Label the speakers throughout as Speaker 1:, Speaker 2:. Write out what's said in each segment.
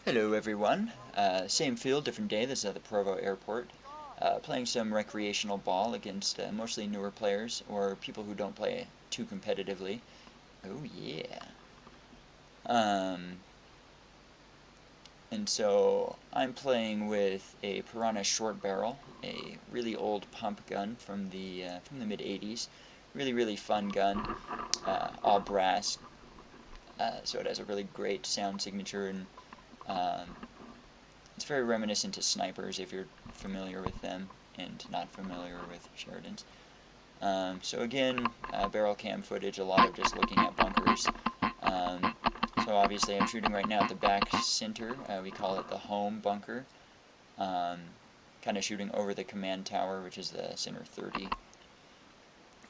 Speaker 1: Hello everyone, same field, different day. This is at the Provo airport. Playing some recreational ball against mostly newer players or people who don't play too competitively. Oh yeah. Um, and so I'm playing with a Piranha Shortbarrel, a really old pump gun from the mid 80s. Really fun gun, all brass, so it has a really great sound signature and um, it's very reminiscent to snipers if you're familiar with them and not familiar with Sheridans. So again, barrel cam footage, a lot of just looking at bunkers. Um, so obviously I'm shooting right now at the back center. We call it the home bunker. Um, kind of shooting over the command tower, which is the center 30.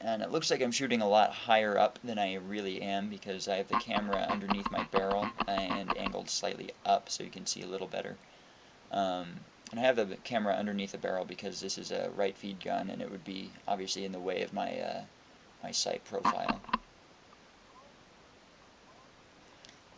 Speaker 1: And it looks like I'm shooting a lot higher up than I really am because I have the camera underneath my barrel and angled slightly up so you can see a little better. And I have the camera underneath the barrel because this is a right feed gun and it would be obviously in the way of my sight profile.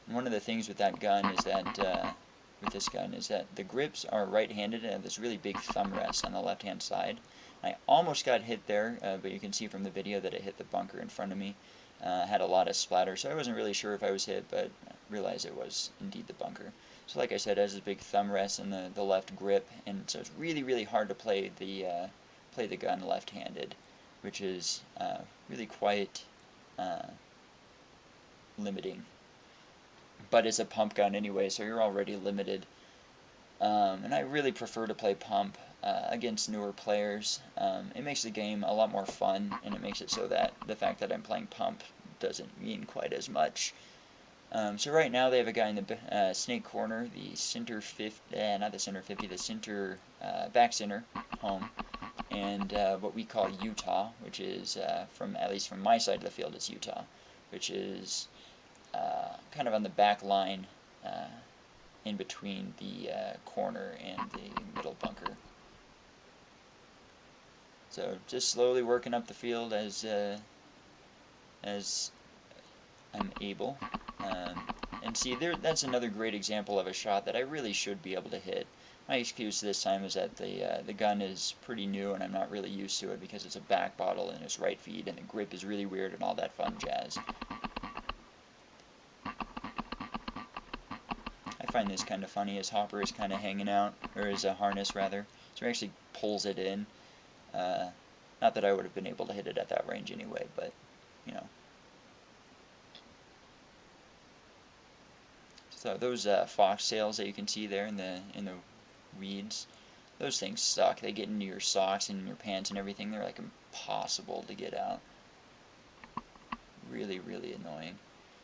Speaker 1: And one of the things with that gun is that with this gun is that the grips are right-handed and have this really big thumb rest on the left-hand side. I almost got hit there, but you can see from the video that it hit the bunker in front of me. Had a lot of splatter, so I wasn't really sure if I was hit, but realized it was indeed the bunker. So like I said, it has a big thumb rest in the left grip, and so it's really hard to play the gun left-handed, which is really quite limiting. But it's a pump gun anyway, so you're already limited. And I really prefer to play pump against newer players. It makes the game a lot more fun, and it makes it so that the fact that I'm playing pump doesn't mean quite as much. So right now they have a guy in the snake corner, the center 50, not the center 50, the center, back center, home, and what we call Utah, which is, at least from my side of the field, it's Utah, which is kind of on the back line in between the corner and the middle bunker. So just slowly working up the field as I'm able. And see, that's another great example of a shot that I really should be able to hit. My excuse this time is that the gun is pretty new and I'm not really used to it because it's a back bottle and it's right feed and the grip is really weird and all that fun jazz. I find this kind of funny. His hopper is kind of hanging out, or his harness rather, so he actually pulls it in. Not that I would have been able to hit it at that range anyway, but you know. So those foxtails that you can see there in the weeds, those things suck. They get into your socks and your pants and everything. They're like impossible to get out. Really annoying.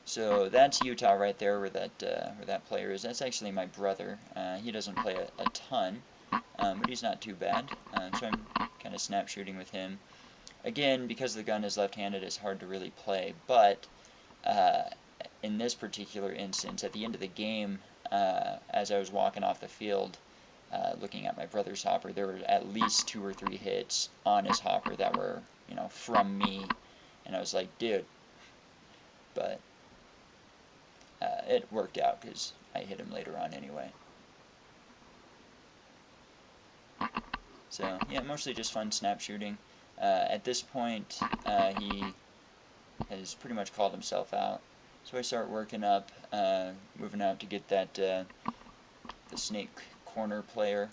Speaker 1: So that's Utah right there where that player is. That's actually my brother. He doesn't play a ton, but he's not too bad. So I'm kind of snap shooting with him. Again, because the gun is left-handed, it's hard to really play, but in this particular instance, at the end of the game, as I was walking off the field, looking at my brother's hopper, there were at least 2 or 3 hits on his hopper that were, from me, and I was like, dude, but it worked out because I hit him later on anyway. So, yeah, mostly just fun snap shooting. At this point, he has pretty much called himself out. So I start working up, moving out to get that the snake corner player.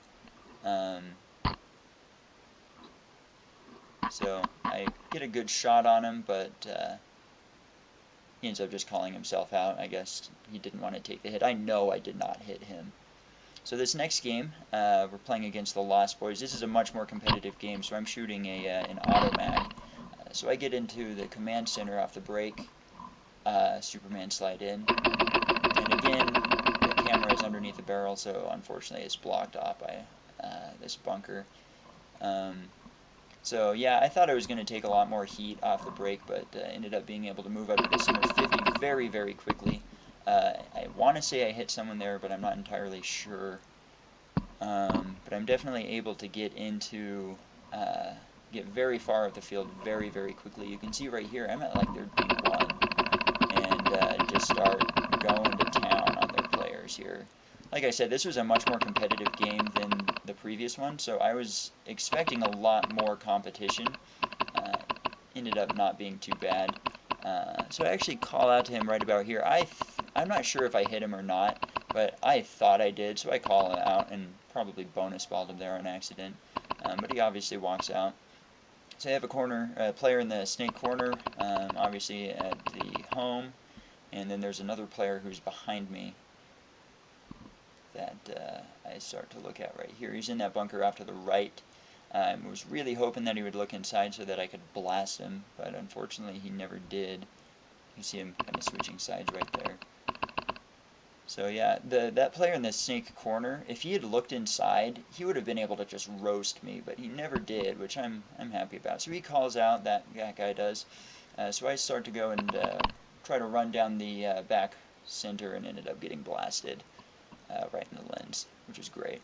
Speaker 1: So I get a good shot on him, but he ends up just calling himself out. I guess he didn't want to take the hit. I know I did not hit him. So this next game, we're playing against the Lost Boys. This is a much more competitive game, so I'm shooting an automag. So I get into the command center off the break, Superman slide in, and again, the camera is underneath the barrel, so unfortunately it's blocked off by this bunker. So yeah, I thought I was going to take a lot more heat off the break, but ended up being able to move up to the center 50 very quickly. I want to say I hit someone there, but I'm not entirely sure. But I'm definitely able to get very far up the field very quickly. You can see right here, I'm at like their D1, and just start going to town on their players here. like I said, this was a much more competitive game than the previous one, so I was expecting a lot more competition. Uh, Ended up not being too bad. So I actually call out to him right about here. I'm not sure if I hit him or not, but I thought I did, so I call it out and probably bonus balled him there on accident. But he obviously walks out. So I have a player in the snake corner, obviously at the home, and then there's another player who's behind me that I start to look at right here. He's in that bunker off to the right. I was really hoping that he would look inside so that I could blast him, but unfortunately he never did. You see him kind of switching sides right there. So yeah, that player in the snake corner, if he had looked inside, he would have been able to just roast me, but he never did, which I'm happy about. So he calls out, that guy does. So I start to go and try to run down the back center and ended up getting blasted right in the lens, which is great.